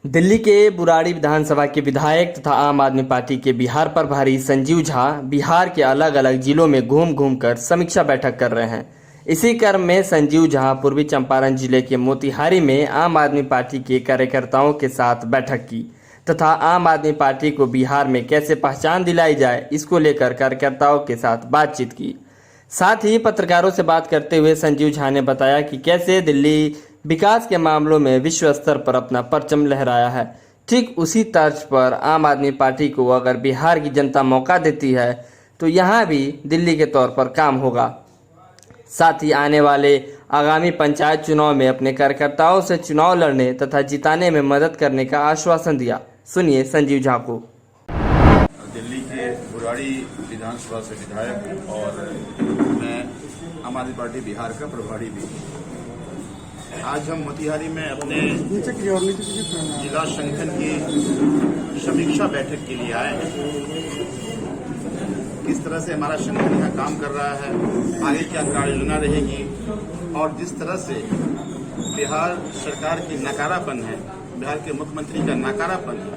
दिल्ली के बुराड़ी विधानसभा के विधायक तथा आम आदमी पार्टी के बिहार प्रभारी संजीव झा बिहार के अलग अलग जिलों में घूम घूम कर समीक्षा बैठक कर रहे हैं। इसी क्रम में संजीव झा पूर्वी चंपारण जिले के मोतिहारी में आम आदमी पार्टी के कार्यकर्ताओं के साथ बैठक की तथा आम आदमी पार्टी को बिहार में कैसे पहचान दिलाई जाए इसको लेकर कार्यकर्ताओं के साथ बातचीत की। साथ ही पत्रकारों से बात करते हुए संजीव झा ने बताया कि कैसे दिल्ली विकास के मामलों में विश्व स्तर पर अपना परचम लहराया है, ठीक उसी तर्ज पर आम आदमी पार्टी को अगर बिहार की जनता मौका देती है तो यहाँ भी दिल्ली के तौर पर काम होगा। साथ ही आने वाले आगामी पंचायत चुनाव में अपने कार्यकर्ताओं से चुनाव लड़ने तथा जिताने में मदद करने का आश्वासन दिया। सुनिए संजीव झा को। दिल्ली के बुराड़ी विधानसभा से विधायक और मैं आम आदमी पार्टी बिहार का प्रभारी भी। आज हम मोतिहारी में अपने जिला संगठन की समीक्षा बैठक के लिए आए हैं। किस तरह से हमारा संगठन यहाँ काम कर रहा है, आगे क्या कार्य योजना रहेगी और जिस तरह से बिहार सरकार की नकारापन है, बिहार के मुख्यमंत्री का नकारापन है,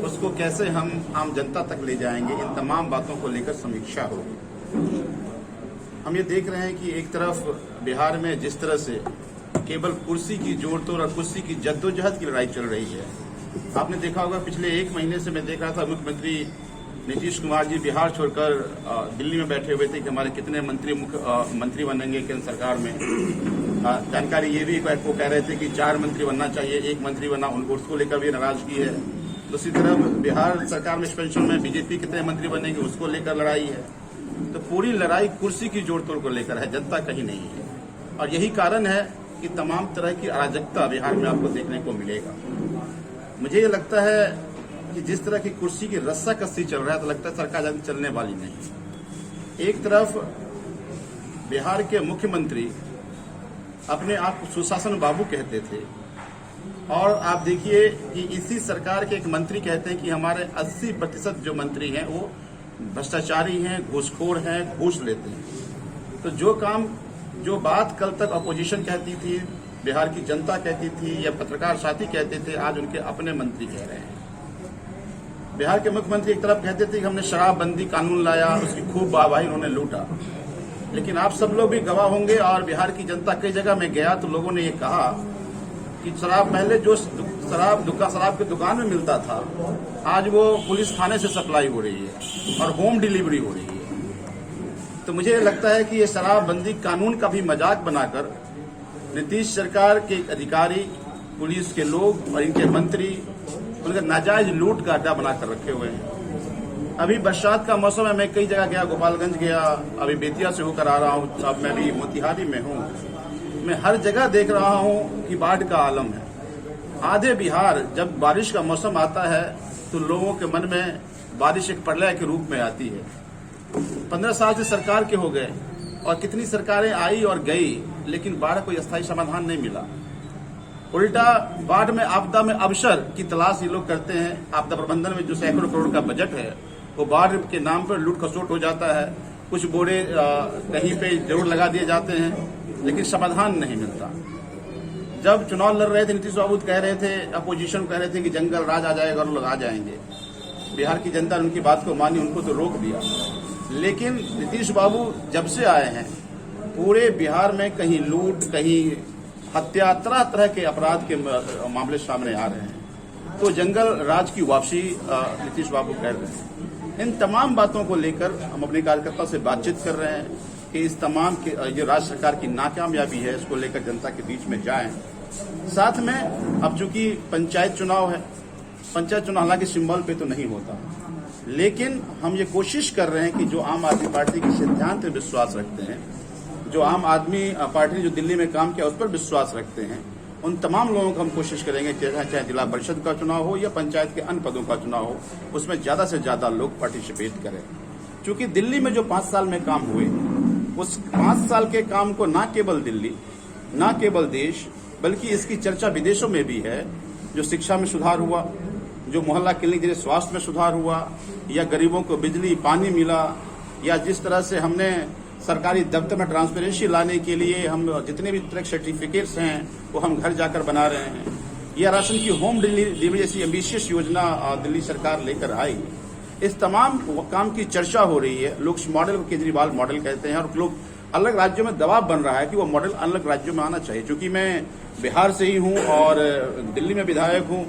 उसको कैसे हम आम जनता तक ले जाएंगे, इन तमाम बातों को लेकर समीक्षा होगी। हम ये देख रहे हैं कि एक तरफ बिहार में जिस तरह से केवल कुर्सी की जोड़ तोड़ और कुर्सी की जद्दोजहद की लड़ाई चल रही है। आपने देखा होगा पिछले एक महीने से मैं देख रहा था मुख्यमंत्री नीतीश कुमार जी बिहार छोड़कर दिल्ली में बैठे हुए थे कि हमारे कितने मंत्री बनेंगे केंद्र सरकार में। जानकारी ये भी वो कह रहे थे कि 4 मंत्री बनना चाहिए, 1 मंत्री बना, उनको उसको लेकर भी नाराजगी है। दूसरी तरफ बिहार सरकार में एक्सपेंशन में बीजेपी कितने मंत्री बनेंगे उसको लेकर लड़ाई है। तो पूरी लड़ाई कुर्सी की जोड़ तोड़ को लेकर है, जनता कहीं नहीं है। और यही कारण है कि तमाम तरह की अराजकता बिहार में आपको देखने को मिलेगा। मुझे ये लगता है कि जिस तरह की कुर्सी की रस्साकसी चल रहा है तो लगता है सरकार जल्दी चलने वाली नहीं। एक तरफ बिहार के मुख्यमंत्री अपने आप को सुशासन बाबू कहते थे और आप देखिए कि इसी सरकार के एक मंत्री कहते हैं कि हमारे 80% जो मंत्री हैं वो भ्रष्टाचारी हैं, घूसखोर हैं, घूस लेते हैं। तो जो बात कल तक अपोजिशन कहती थी, बिहार की जनता कहती थी या पत्रकार साथी कहते थे, आज उनके अपने मंत्री कह रहे हैं। बिहार के मुख्यमंत्री एक तरफ कहते थे कि हमने शराबबंदी कानून लाया, उसकी खूब वाहवाही उन्होंने लूटा। लेकिन आप सब लोग भी गवाह होंगे और बिहार की जनता कई जगह में गया तो लोगों ने ये कहा कि शराब पहले जो शराब की दुकान में मिलता था, आज वो पुलिस थाने से सप्लाई हो रही है और होम डिलीवरी हो रही है। तो मुझे लगता है कि ये शराबबंदी कानून का भी मजाक बनाकर नीतीश सरकार के अधिकारी, पुलिस के लोग और इनके मंत्री उनका नाजायज लूट का अड्डा बनाकर रखे हुए हैं। अभी बरसात का मौसम है, मैं कई जगह गया, गोपालगंज गया, अभी बेतिया से होकर आ रहा हूँ, अब मैं भी मोतिहारी में हूँ। मैं हर जगह देख रहा हूँ कि बाढ़ का आलम है। आधे बिहार जब बारिश का मौसम आता है तो लोगों के मन में बारिश एक प्रलय के रूप में आती है। 15 साल से सरकार के हो गए और कितनी सरकारें आई और गई, लेकिन बाढ़ कोई अस्थायी समाधान नहीं मिला। उल्टा बाढ़ में आपदा में अवसर की तलाश ये लोग करते हैं। आपदा प्रबंधन में जो सैकड़ों करोड़ का बजट है वो बाढ़ के नाम पर लूट खसोट हो जाता है। कुछ बोरे कहीं पे जरूर लगा दिए जाते हैं लेकिन समाधान नहीं मिलता। जब चुनाव लड़ रहे थे नीतीश बाबू कह रहे थे, अपोजिशन कह रहे थे कि जंगल राज आ जाएगा और लोग आ जाएंगे। बिहार की जनता ने उनकी बात को मानी, उनको तो रोक दिया। लेकिन नीतीश बाबू जब से आए हैं पूरे बिहार में कहीं लूट, कहीं हत्या, तरह तरह के अपराध के मामले सामने आ रहे हैं। तो जंगल राज की वापसी नीतीश बाबू कर रहे हैं। इन तमाम बातों को लेकर हम अपने कार्यकर्ताओं से बातचीत कर रहे हैं कि इस तमाम जो राज्य सरकार की नाकामयाबी है इसको लेकर जनता के बीच में जाएं। साथ में अब चूंकि पंचायत चुनाव है, पंचायत चुनाव हालांकि सिंबल पे तो नहीं होता, लेकिन हम ये कोशिश कर रहे हैं कि जो आम आदमी पार्टी के सिद्धांत में विश्वास रखते हैं, जो आम आदमी पार्टी ने जो दिल्ली में काम किया उस पर विश्वास रखते हैं, उन तमाम लोगों को हम कोशिश करेंगे चाहे जिला परिषद का चुनाव हो या पंचायत के अन्य पदों का चुनाव हो, उसमें ज्यादा से ज्यादा लोग पार्टिसिपेट करें। क्योंकि दिल्ली में जो 5 साल में काम हुए, उस 5 साल के काम को न केवल दिल्ली, न केवल देश, बल्कि इसकी चर्चा विदेशों में भी है। जो शिक्षा में सुधार हुआ, जो मोहल्ला क्लिनिक जैसे स्वास्थ्य में सुधार हुआ, या गरीबों को बिजली पानी मिला, या जिस तरह से हमने सरकारी दफ्तर में ट्रांसपेरेंसी लाने के लिए हम जितने भी तरह के सर्टिफिकेट्स हैं वो हम घर जाकर बना रहे हैं। या राशन की होम डिलीवरी जैसी एम्बिशियस योजना दिल्ली सरकार लेकर आई, इस तमाम काम की चर्चा हो रही है। लोग इस मॉडल को केजरीवाल मॉडल कहते हैं और लोग अलग राज्यों में दबाव बन रहा है कि वो मॉडल अलग राज्यों में आना चाहिए। क्योंकि मैं बिहार से ही हूं और दिल्ली में विधायक हूं,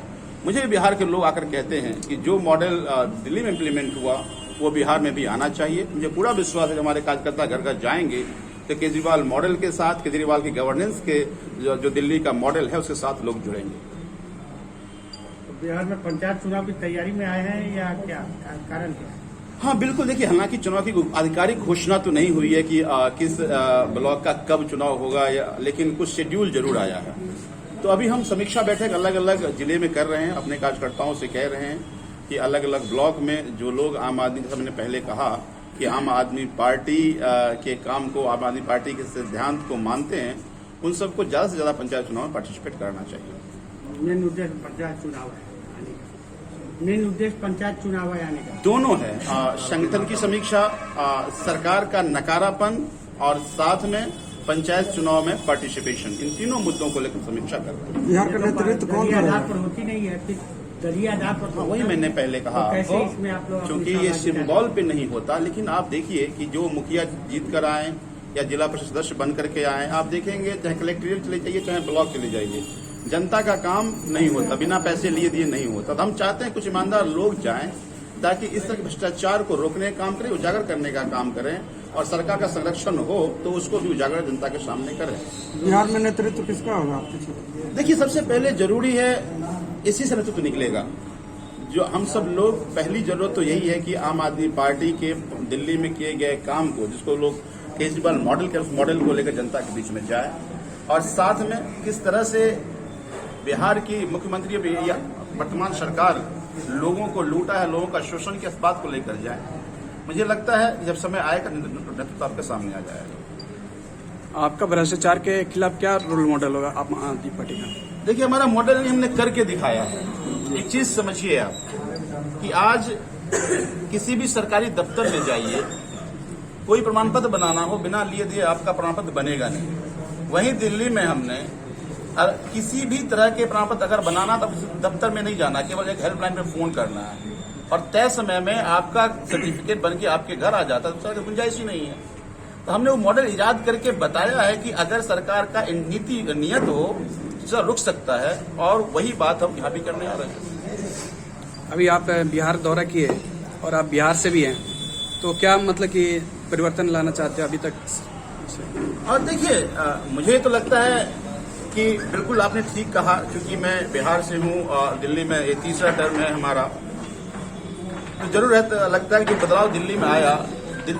मुझे बिहार के लोग आकर कहते हैं कि जो मॉडल दिल्ली में इम्प्लीमेंट हुआ वो बिहार में भी आना चाहिए। मुझे पूरा विश्वास है कि हमारे कार्यकर्ता घर घर जाएंगे तो केजरीवाल मॉडल के साथ, केजरीवाल की गवर्नेंस के जो दिल्ली का मॉडल है उसके साथ लोग जुड़ेंगे। बिहार में पंचायत चुनाव की तैयारी में आए हैं या क्या कारण क्या है? हाँ बिल्कुल, देखिए हालांकि चुनाव की आधिकारिक घोषणा तो नहीं हुई है कि किस ब्लॉक का कब चुनाव होगा, लेकिन कुछ शेड्यूल जरूर आया है। तो अभी हम समीक्षा बैठक अलग अलग जिले में कर रहे हैं, अपने कार्यकर्ताओं से कह रहे हैं कि अलग अलग ब्लॉक में जो लोग आम आदमी, जैसा मैंने पहले कहा कि आम आदमी पार्टी के काम को, आम आदमी पार्टी के सिद्धांत को मानते हैं, उन सबको ज्यादा से ज्यादा पंचायत चुनाव में पार्टिसिपेट करना चाहिए। मेन उद्देश्य पंचायत चुनाव है, मेन उद्देश्य पंचायत चुनाव है आने का। दोनों है, संगठन की समीक्षा, सरकार का नकारापन और साथ में पंचायत चुनाव में पार्टिसिपेशन, इन तीनों मुद्दों को लेकर समीक्षा करते हैं। बिहार का नेतृत्व कौन आधार पर होती नहीं है, फिर दलीय आधार पर वही मैंने पहले कहा कैसे आपको, इसमें आप लोग क्योंकि ये सिंबल पे नहीं होता। लेकिन आप देखिए कि जो मुखिया जीत कर आए या जिला परिषद सदस्य बन करके आए, आप देखेंगे चाहे कलेक्ट्रेट चले जाइए चाहे ब्लॉक चले जाइए, जनता का काम नहीं होता, बिना पैसे लिए दिए नहीं होता। तो हम चाहते हैं कुछ ईमानदार लोग जाएं ताकि इस तरह के भ्रष्टाचार को रोकने का काम करें, उजागर करने का काम करें और सरकार का संरक्षण हो तो उसको भी उजागर जनता के सामने करें। बिहार में नेतृत्व किसका होगा? देखिए सबसे पहले जरूरी है इसी से नेतृत्व निकलेगा। जो हम सब लोग, पहली जरूरत तो यही है कि आम आदमी पार्टी के दिल्ली में किए गए काम को, जिसको लोग केजरीवाल मॉडल के, उस मॉडल को लेकर जनता के बीच में जाए और साथ में किस तरह से बिहार की मुख्यमंत्री या वर्तमान सरकार लोगों को लूटा है, लोगों का शोषण की इस बात को लेकर जाए। मुझे लगता है जब समय आएगा नेतृत्व आपके सामने आ जाएगा। आपका भ्रष्टाचार के खिलाफ क्या रोल मॉडल होगा आम आदमी पार्टी का? देखिए हमारा मॉडल नहीं, हमने करके दिखाया है। एक चीज समझिए आप कि आज किसी भी सरकारी दफ्तर में जाइए, कोई प्रमाण पत्र बनाना हो, बिना लिए दिए आपका प्रमाण पत्र बनेगा नहीं। वहीं दिल्ली में हमने किसी भी तरह के प्रमाण पत्र अगर बनाना तो दफ्तर में नहीं जाना, केवल एक हेल्पलाइन पे फोन करना है और तय समय में आपका सर्टिफिकेट बन के आपके घर आ जाता है। दूसरा की गुंजाइश ही नहीं है। तो हमने वो मॉडल इजाद करके बताया है कि अगर सरकार का नीति नियत हो तो रुक सकता है और वही बात हम यहाँ भी करने आ रहे हैं। अभी आप बिहार दौरा किए और आप बिहार से भी हैं, तो क्या मतलब कि परिवर्तन लाना चाहते हो अभी तक? और देखिए मुझे तो लगता है कि बिल्कुल आपने ठीक कहा, क्योंकि मैं बिहार से हूँ और दिल्ली में ये तीसरा टर्म है हमारा। तो जरूर लगता है कि जो बदलाव दिल्ली में आया,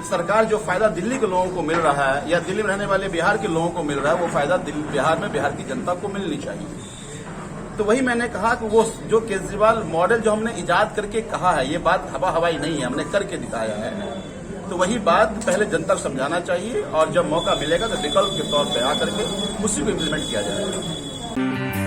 सरकार जो फायदा दिल्ली के लोगों को मिल रहा है या दिल्ली में रहने वाले बिहार के लोगों को मिल रहा है, वो फायदा बिहार में बिहार की जनता को मिलनी चाहिए। तो वही मैंने कहा कि वो जो केजरीवाल मॉडल जो हमने इजाद करके कहा है, ये बात हवा हवाई नहीं है, हमने करके दिखाया है। तो वही बात पहले जनता को समझाना चाहिए और जब मौका मिलेगा तो विकल्प के तौर पर आकर के उसी को इम्प्लीमेंट किया जाएगा।